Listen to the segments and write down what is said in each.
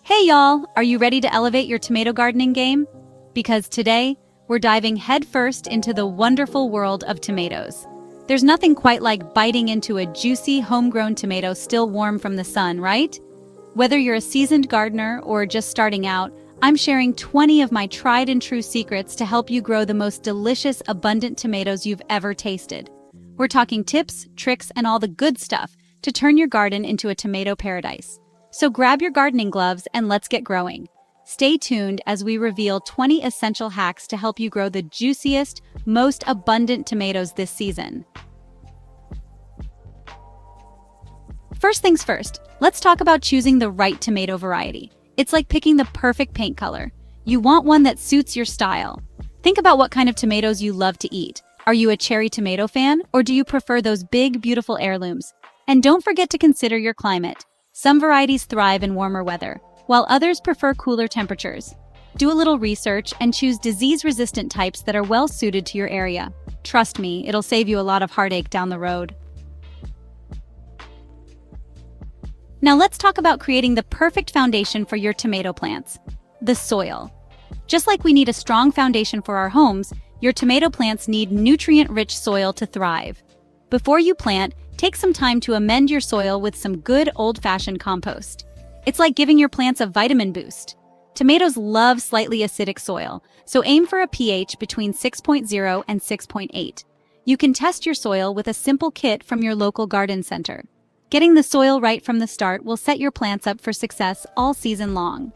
Hey y'all, are you ready to elevate your tomato gardening game? Because today, we're diving headfirst into the wonderful world of tomatoes. There's nothing quite like biting into a juicy, homegrown tomato still warm from the sun, right? Whether you're a seasoned gardener or just starting out, I'm sharing 20 of my tried and true secrets to help you grow the most delicious, abundant tomatoes you've ever tasted. We're talking tips, tricks, and all the good stuff to turn your garden into a tomato paradise. So grab your gardening gloves and let's get growing. Stay tuned as we reveal 20 essential hacks to help you grow the juiciest, most abundant tomatoes this season. First things first, let's talk about choosing the right tomato variety. It's like picking the perfect paint color. You want one that suits your style. Think about what kind of tomatoes you love to eat. Are you a cherry tomato fan, or do you prefer those big, beautiful heirlooms? And don't forget to consider your climate. Some varieties thrive in warmer weather, while others prefer cooler temperatures. Do a little research and choose disease-resistant types that are well-suited to your area. Trust me, it'll save you a lot of heartache down the road. Now let's talk about creating the perfect foundation for your tomato plants: the soil. Just like we need a strong foundation for our homes, your tomato plants need nutrient-rich soil to thrive. Before you plant, take some time to amend your soil with some good old-fashioned compost. It's like giving your plants a vitamin boost. Tomatoes love slightly acidic soil, so aim for a pH between 6.0 and 6.8. You can test your soil with a simple kit from your local garden center. Getting the soil right from the start will set your plants up for success all season long.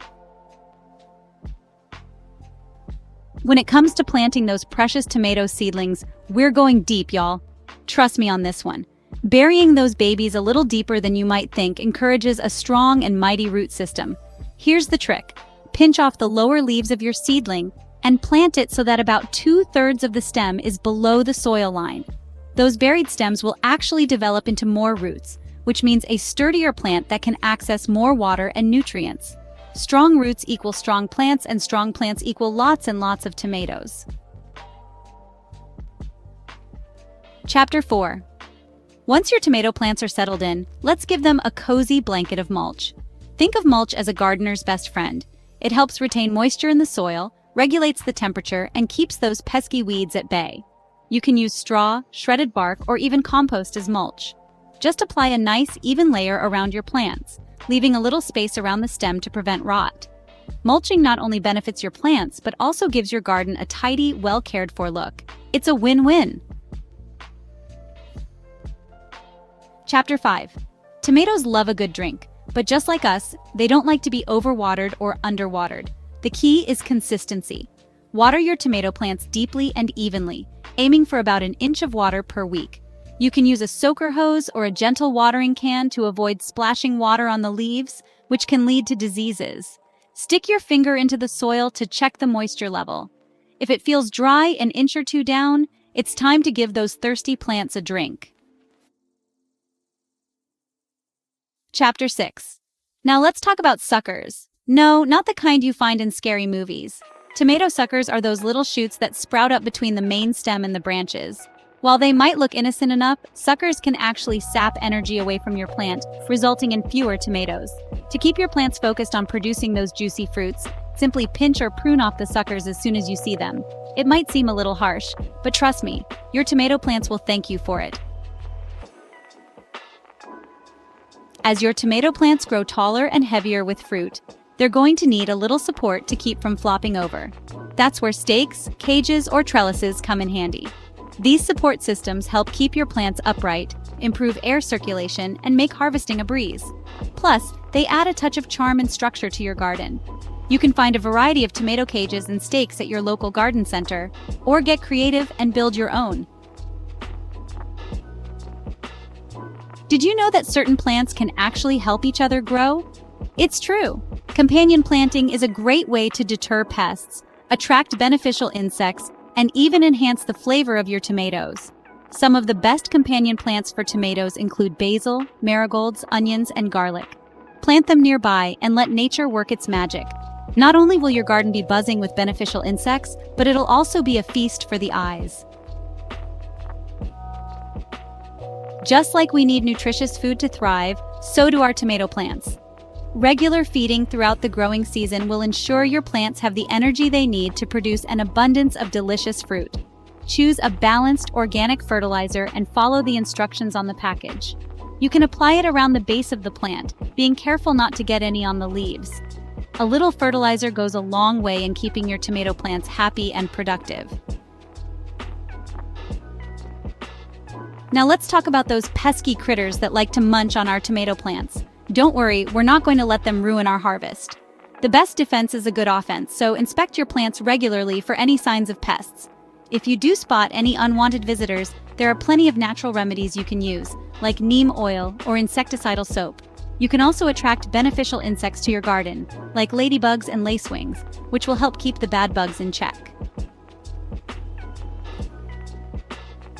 When it comes to planting those precious tomato seedlings, we're going deep, y'all. Trust me on this one. Burying those babies a little deeper than you might think encourages a strong and mighty root system. Here's the trick. Pinch off the lower leaves of your seedling and plant it so that about 2/3 of the stem is below the soil line. Those buried stems will actually develop into more roots, which means a sturdier plant that can access more water and nutrients. Strong roots equal strong plants, and strong plants equal lots and lots of tomatoes. Chapter 4. Once your tomato plants are settled in, let's give them a cozy blanket of mulch. Think of mulch as a gardener's best friend. It helps retain moisture in the soil, regulates the temperature, and keeps those pesky weeds at bay. You can use straw, shredded bark, or even compost as mulch. Just apply a nice, even layer around your plants, leaving a little space around the stem to prevent rot. Mulching not only benefits your plants, but also gives your garden a tidy, well-cared-for look. It's a win-win. Chapter 5. Tomatoes love a good drink, but just like us, they don't like to be overwatered or underwatered. The key is consistency. Water your tomato plants deeply and evenly, aiming for about an inch of water per week. You can use a soaker hose or a gentle watering can to avoid splashing water on the leaves, which can lead to diseases. Stick your finger into the soil to check the moisture level. If it feels dry an inch or two down, it's time to give those thirsty plants a drink. Chapter 6. Now let's talk about suckers. No, not the kind you find in scary movies. Tomato suckers are those little shoots that sprout up between the main stem and the branches. While they might look innocent enough, suckers can actually sap energy away from your plant, resulting in fewer tomatoes. To keep your plants focused on producing those juicy fruits, simply pinch or prune off the suckers as soon as you see them. It might seem a little harsh, but trust me, your tomato plants will thank you for it. As your tomato plants grow taller and heavier with fruit, they're going to need a little support to keep from flopping over. That's where stakes, cages, or trellises come in handy. These support systems help keep your plants upright, improve air circulation, and make harvesting a breeze. Plus, they add a touch of charm and structure to your garden. You can find a variety of tomato cages and stakes at your local garden center, or get creative and build your own. Did you know that certain plants can actually help each other grow? It's true. Companion planting is a great way to deter pests, attract beneficial insects, and even enhance the flavor of your tomatoes. Some of the best companion plants for tomatoes include basil, marigolds, onions, and garlic. Plant them nearby and let nature work its magic. Not only will your garden be buzzing with beneficial insects, but it'll also be a feast for the eyes. Just like we need nutritious food to thrive, So do our tomato plants. Regular feeding throughout the growing season will ensure your plants have the energy they need to produce an abundance of delicious fruit. Choose a balanced organic fertilizer and follow the instructions on the package. You can apply it around the base of the plant, being careful not to get any on the leaves. A little fertilizer goes a long way in keeping your tomato plants happy and productive. Now let's talk about those pesky critters that like to munch on our tomato plants. Don't worry, we're not going to let them ruin our harvest. The best defense is a good offense, so inspect your plants regularly for any signs of pests. If you do spot any unwanted visitors, there are plenty of natural remedies you can use, like neem oil or insecticidal soap. You can also attract beneficial insects to your garden, like ladybugs and lacewings, which will help keep the bad bugs in check.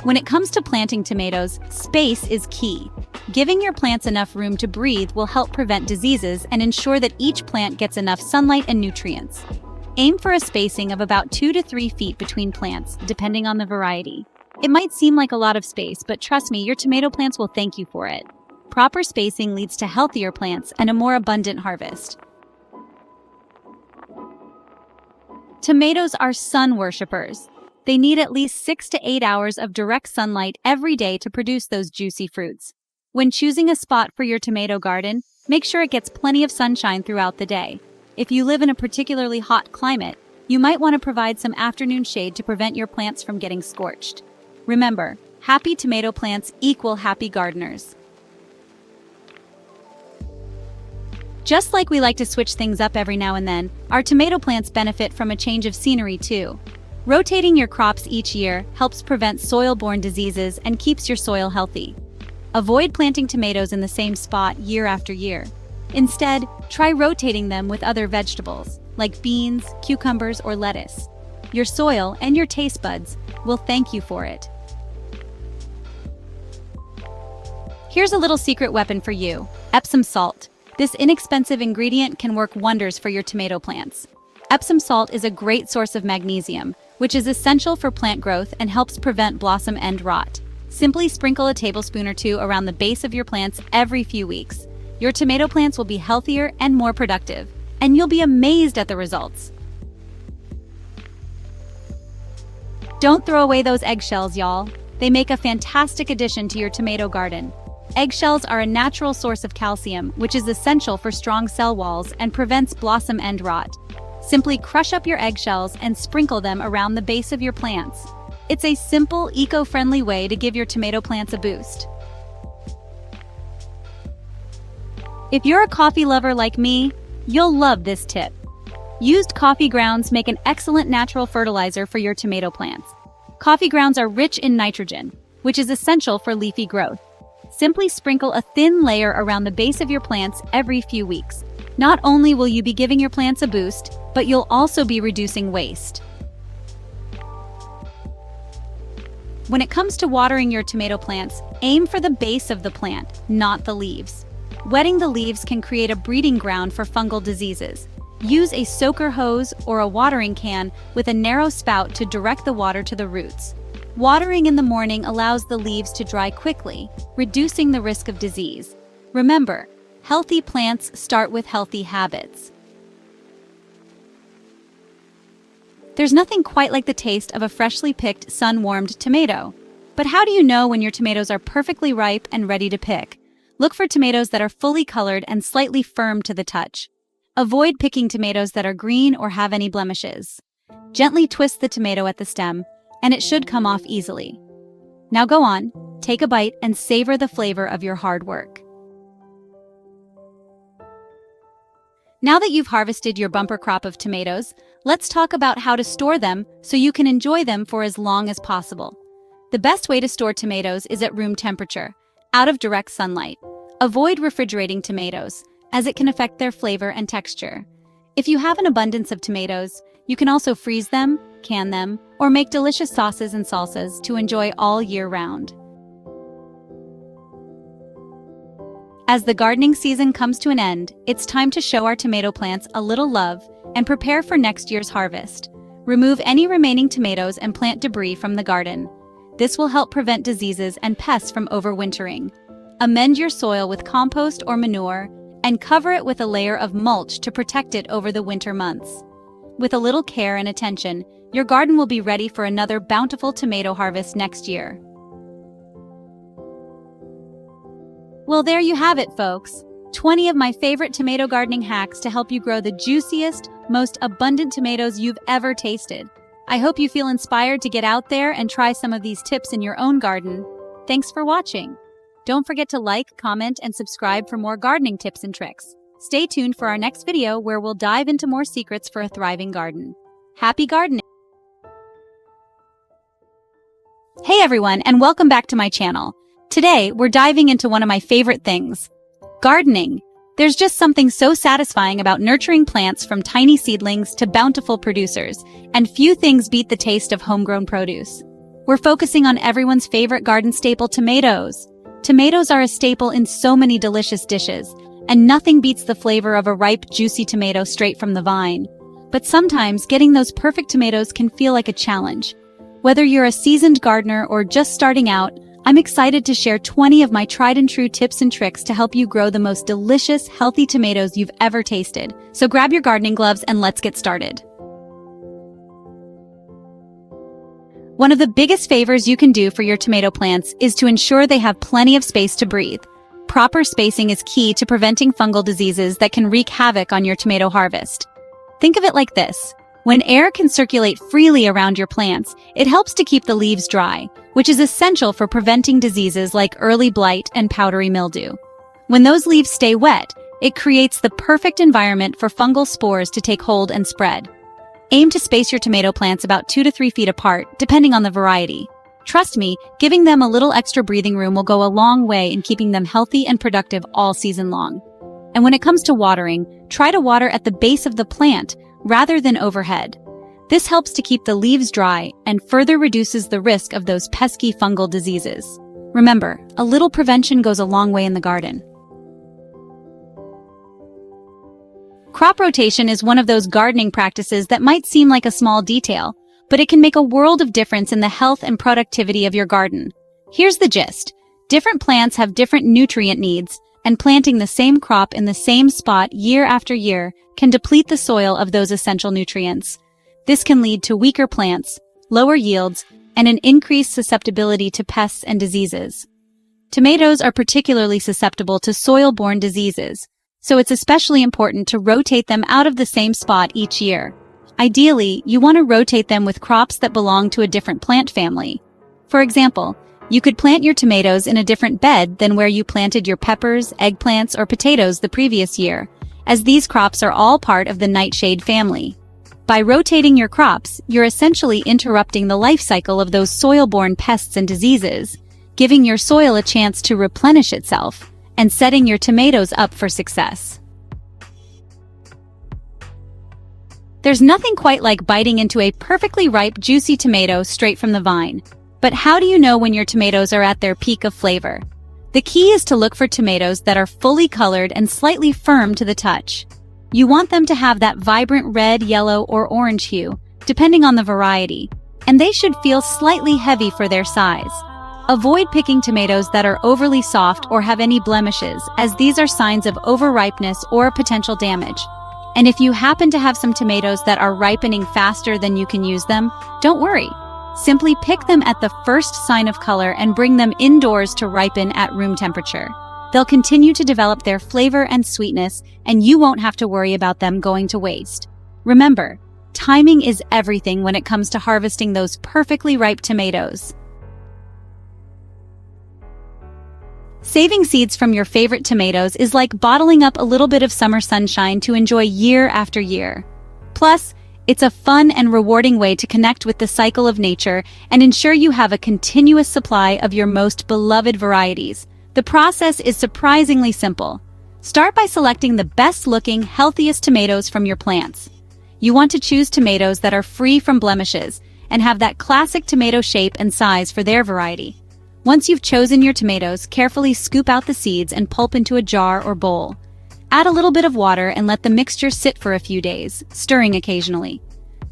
When it comes to planting tomatoes, space is key. Giving your plants enough room to breathe will help prevent diseases and ensure that each plant gets enough sunlight and nutrients. Aim for a spacing of about 2 to 3 feet between plants, depending on the variety. It might seem like a lot of space, but trust me, your tomato plants will thank you for it. Proper spacing leads to healthier plants and a more abundant harvest. Tomatoes are sun worshippers. They need at least 6 to 8 hours of direct sunlight every day to produce those juicy fruits. When choosing a spot for your tomato garden, make sure it gets plenty of sunshine throughout the day. If you live in a particularly hot climate, you might want to provide some afternoon shade to prevent your plants from getting scorched. Remember, happy tomato plants equal happy gardeners. Just like we like to switch things up every now and then, our tomato plants benefit from a change of scenery too. Rotating your crops each year helps prevent soil-borne diseases and keeps your soil healthy. Avoid planting tomatoes in the same spot year after year. Instead, try rotating them with other vegetables, like beans, cucumbers, or lettuce. Your soil and your taste buds will thank you for it. Here's a little secret weapon for you: Epsom salt. This inexpensive ingredient can work wonders for your tomato plants. Epsom salt is a great source of magnesium, which is essential for plant growth and helps prevent blossom end rot. Simply sprinkle a tablespoon or two around the base of your plants every few weeks. Your tomato plants will be healthier and more productive, and you'll be amazed at the results. Don't throw away those eggshells, y'all. They make a fantastic addition to your tomato garden. Eggshells are a natural source of calcium, which is essential for strong cell walls and prevents blossom end rot. Simply crush up your eggshells and sprinkle them around the base of your plants. It's a simple, eco-friendly way to give your tomato plants a boost. If you're a coffee lover like me, you'll love this tip. Used coffee grounds make an excellent natural fertilizer for your tomato plants. Coffee grounds are rich in nitrogen, which is essential for leafy growth. Simply sprinkle a thin layer around the base of your plants every few weeks. Not only will you be giving your plants a boost, but you'll also be reducing waste. When it comes to watering your tomato plants, aim for the base of the plant, not the leaves. Wetting the leaves can create a breeding ground for fungal diseases. Use a soaker hose or a watering can with a narrow spout to direct the water to the roots. Watering in the morning allows the leaves to dry quickly, reducing the risk of disease. Remember, healthy plants start with healthy habits. There's nothing quite like the taste of a freshly picked, sun-warmed tomato. But how do you know when your tomatoes are perfectly ripe and ready to pick? Look for tomatoes that are fully colored and slightly firm to the touch. Avoid picking tomatoes that are green or have any blemishes. Gently twist the tomato at the stem, and it should come off easily. Now go on, take a bite and savor the flavor of your hard work. Now that you've harvested your bumper crop of tomatoes, let's talk about how to store them so you can enjoy them for as long as possible. The best way to store tomatoes is at room temperature, out of direct sunlight. Avoid refrigerating tomatoes, as it can affect their flavor and texture. If you have an abundance of tomatoes, you can also freeze them, can them, or make delicious sauces and salsas to enjoy all year round. As the gardening season comes to an end, it's time to show our tomato plants a little love and prepare for next year's harvest. Remove any remaining tomatoes and plant debris from the garden. This will help prevent diseases and pests from overwintering. Amend your soil with compost or manure, and cover it with a layer of mulch to protect it over the winter months. With a little care and attention, your garden will be ready for another bountiful tomato harvest next year. Well, there you have it, folks. 20 of my favorite tomato gardening hacks to help you grow the juiciest, most abundant tomatoes you've ever tasted. I hope you feel inspired to get out there and try some of these tips in your own garden. Thanks for watching. Don't forget to like, comment, and subscribe for more gardening tips and tricks. Stay tuned for our next video where we'll dive into more secrets for a thriving garden. Happy gardening! Hey everyone, and welcome back to my channel. Today, we're diving into one of my favorite things, gardening. There's just something so satisfying about nurturing plants from tiny seedlings to bountiful producers, and few things beat the taste of homegrown produce. We're focusing on everyone's favorite garden staple, tomatoes. Tomatoes are a staple in so many delicious dishes, and nothing beats the flavor of a ripe, juicy tomato straight from the vine. But sometimes getting those perfect tomatoes can feel like a challenge. Whether you're a seasoned gardener or just starting out, I'm excited to share 20 of my tried and true tips and tricks to help you grow the most delicious, healthy tomatoes you've ever tasted. So grab your gardening gloves and let's get started. One of the biggest favors you can do for your tomato plants is to ensure they have plenty of space to breathe. Proper spacing is key to preventing fungal diseases that can wreak havoc on your tomato harvest. Think of it like this. When air can circulate freely around your plants, it helps to keep the leaves dry, which is essential for preventing diseases like early blight and powdery mildew. When those leaves stay wet, it creates the perfect environment for fungal spores to take hold and spread. Aim to space your tomato plants about 2 to 3 feet apart, depending on the variety. Trust me, giving them a little extra breathing room will go a long way in keeping them healthy and productive all season long. And when it comes to watering, try to water at the base of the plant rather than overhead. This helps to keep the leaves dry and further reduces the risk of those pesky fungal diseases. Remember, a little prevention goes a long way in the garden. Crop rotation is one of those gardening practices that might seem like a small detail, but it can make a world of difference in the health and productivity of your garden. Here's the gist. Different plants have different nutrient needs, and planting the same crop in the same spot year after year can deplete the soil of those essential nutrients. This can lead to weaker plants, lower yields, and an increased susceptibility to pests and diseases. Tomatoes are particularly susceptible to soil-borne diseases, so it's especially important to rotate them out of the same spot each year. Ideally, you want to rotate them with crops that belong to a different plant family. For example, you could plant your tomatoes in a different bed than where you planted your peppers, eggplants, or potatoes the previous year, as these crops are all part of the nightshade family. By rotating your crops, you're essentially interrupting the life cycle of those soil-borne pests and diseases, giving your soil a chance to replenish itself, and setting your tomatoes up for success. There's nothing quite like biting into a perfectly ripe, juicy tomato straight from the vine. But how do you know when your tomatoes are at their peak of flavor? The key is to look for tomatoes that are fully colored and slightly firm to the touch. You want them to have that vibrant red, yellow, or orange hue, depending on the variety, and they should feel slightly heavy for their size. Avoid picking tomatoes that are overly soft or have any blemishes, as these are signs of overripeness or potential damage. And if you happen to have some tomatoes that are ripening faster than you can use them, don't worry. Simply pick them at the first sign of color and bring them indoors to ripen at room temperature. They'll continue to develop their flavor and sweetness, and you won't have to worry about them going to waste. Remember, timing is everything when it comes to harvesting those perfectly ripe tomatoes. Saving seeds from your favorite tomatoes is like bottling up a little bit of summer sunshine to enjoy year after year. Plus, it's a fun and rewarding way to connect with the cycle of nature and ensure you have a continuous supply of your most beloved varieties. The process is surprisingly simple. Start by selecting the best-looking, healthiest tomatoes from your plants. You want to choose tomatoes that are free from blemishes and have that classic tomato shape and size for their variety. Once you've chosen your tomatoes, carefully scoop out the seeds and pulp into a jar or bowl. Add a little bit of water and let the mixture sit for a few days, stirring occasionally.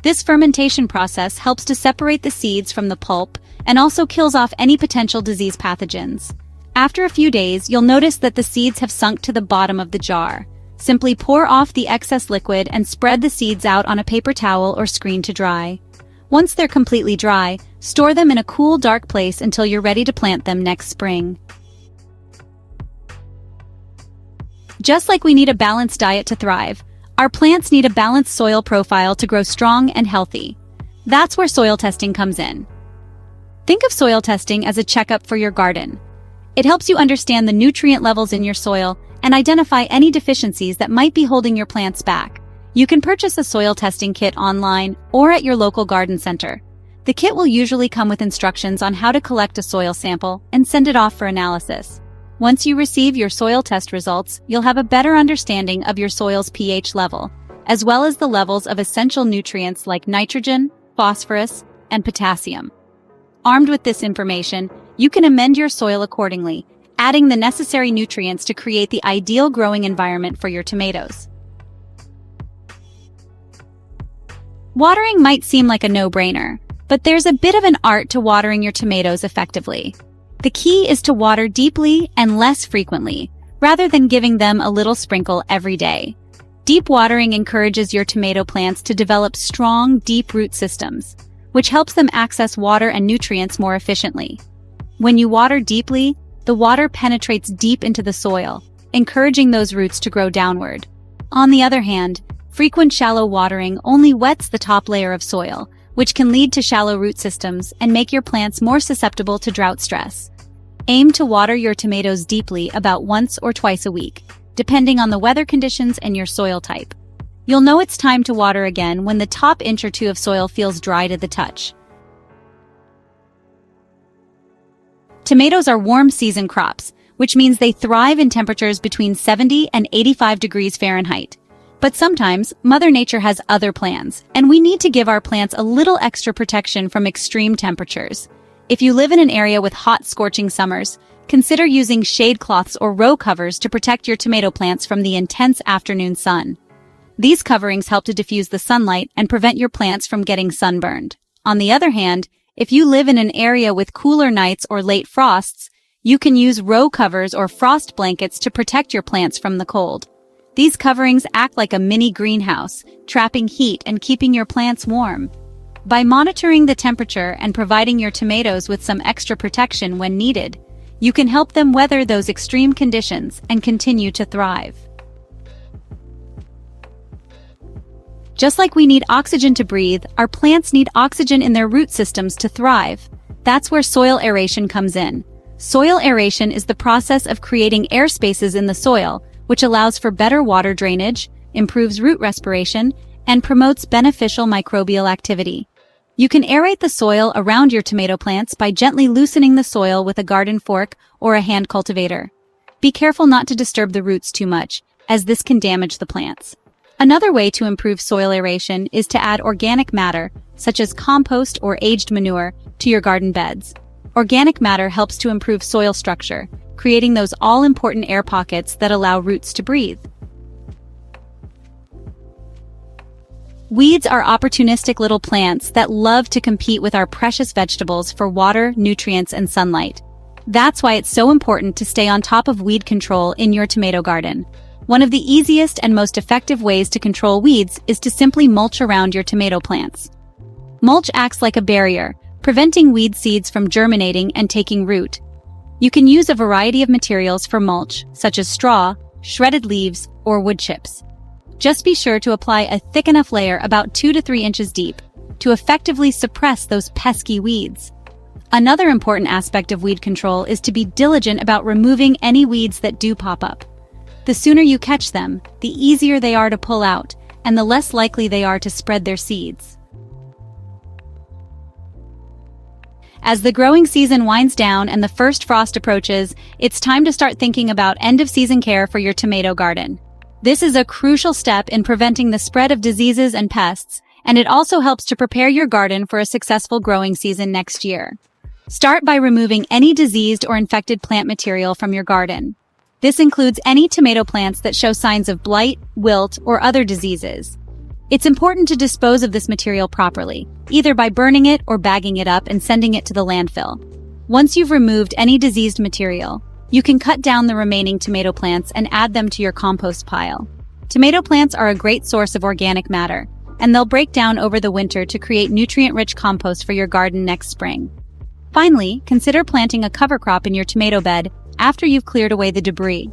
This fermentation process helps to separate the seeds from the pulp and also kills off any potential disease pathogens. After a few days, you'll notice that the seeds have sunk to the bottom of the jar. Simply pour off the excess liquid and spread the seeds out on a paper towel or screen to dry. Once they're completely dry, store them in a cool, dark place until you're ready to plant them next spring. Just like we need a balanced diet to thrive, our plants need a balanced soil profile to grow strong and healthy. That's where soil testing comes in. Think of soil testing as a checkup for your garden. It helps you understand the nutrient levels in your soil and identify any deficiencies that might be holding your plants back. You can purchase a soil testing kit online or at your local garden center. The kit will usually come with instructions on how to collect a soil sample and send it off for analysis. Once you receive your soil test results, you'll have a better understanding of your soil's pH level, as well as the levels of essential nutrients like nitrogen, phosphorus, and potassium. Armed with this information, you can amend your soil accordingly, adding the necessary nutrients to create the ideal growing environment for your tomatoes. Watering might seem like a no-brainer, but there's a bit of an art to watering your tomatoes effectively. The key is to water deeply and less frequently, rather than giving them a little sprinkle every day. Deep watering encourages your tomato plants to develop strong, deep root systems, which helps them access water and nutrients more efficiently. When you water deeply, the water penetrates deep into the soil, encouraging those roots to grow downward. On the other hand, frequent shallow watering only wets the top layer of soil, which can lead to shallow root systems and make your plants more susceptible to drought stress. Aim to water your tomatoes deeply about once or twice a week, depending on the weather conditions and your soil type. You'll know it's time to water again when the top inch or two of soil feels dry to the touch. Tomatoes are warm season crops, which means they thrive in temperatures between 70 and 85 degrees Fahrenheit. But sometimes, Mother Nature has other plans, and we need to give our plants a little extra protection from extreme temperatures. If you live in an area with hot, scorching summers, consider using shade cloths or row covers to protect your tomato plants from the intense afternoon sun. These coverings help to diffuse the sunlight and prevent your plants from getting sunburned. On the other hand, if you live in an area with cooler nights or late frosts, you can use row covers or frost blankets to protect your plants from the cold. These coverings act like a mini greenhouse, trapping heat and keeping your plants warm. By monitoring the temperature and providing your tomatoes with some extra protection when needed, you can help them weather those extreme conditions and continue to thrive. Just like we need oxygen to breathe, our plants need oxygen in their root systems to thrive. That's where soil aeration comes in. Soil aeration is the process of creating air spaces in the soil, which allows for better water drainage, improves root respiration, and promotes beneficial microbial activity. You can aerate the soil around your tomato plants by gently loosening the soil with a garden fork or a hand cultivator. Be careful not to disturb the roots too much, as this can damage the plants. Another way to improve soil aeration is to add organic matter, such as compost or aged manure, to your garden beds. Organic matter helps to improve soil structure, creating those all-important air pockets that allow roots to breathe. Weeds are opportunistic little plants that love to compete with our precious vegetables for water, nutrients, and sunlight. That's why it's so important to stay on top of weed control in your tomato garden. One of the easiest and most effective ways to control weeds is to simply mulch around your tomato plants. Mulch acts like a barrier, preventing weed seeds from germinating and taking root. You can use a variety of materials for mulch, such as straw, shredded leaves, or wood chips. Just be sure to apply a thick enough layer about 2 to 3 inches deep to effectively suppress those pesky weeds. Another important aspect of weed control is to be diligent about removing any weeds that do pop up. The sooner you catch them, the easier they are to pull out, and the less likely they are to spread their seeds. As the growing season winds down and the first frost approaches, it's time to start thinking about end-of-season care for your tomato garden. This is a crucial step in preventing the spread of diseases and pests, and it also helps to prepare your garden for a successful growing season next year. Start by removing any diseased or infected plant material from your garden. This includes any tomato plants that show signs of blight, wilt, or other diseases. It's important to dispose of this material properly, either by burning it or bagging it up and sending it to the landfill. Once you've removed any diseased material, You can cut down the remaining tomato plants and add them to your compost pile. Tomato plants are a great source of organic matter, and they'll break down over the winter to create nutrient-rich compost for your garden next spring. Finally, consider planting a cover crop in your tomato bed after you've cleared away the debris.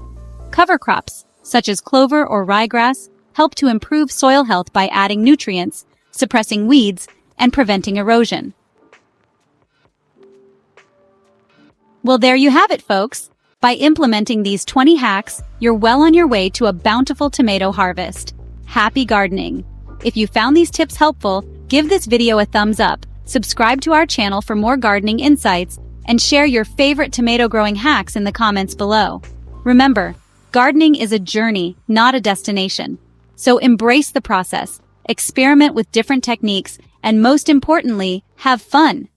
Cover crops, such as clover or ryegrass, help to improve soil health by adding nutrients, suppressing weeds, and preventing erosion. Well, there you have it, folks. By implementing these 20 hacks, you're well on your way to a bountiful tomato harvest. Happy gardening! If you found these tips helpful, give this video a thumbs up, subscribe to our channel for more gardening insights, and share your favorite tomato growing hacks in the comments below. Remember, gardening is a journey, not a destination. So embrace the process, experiment with different techniques, and most importantly, have fun.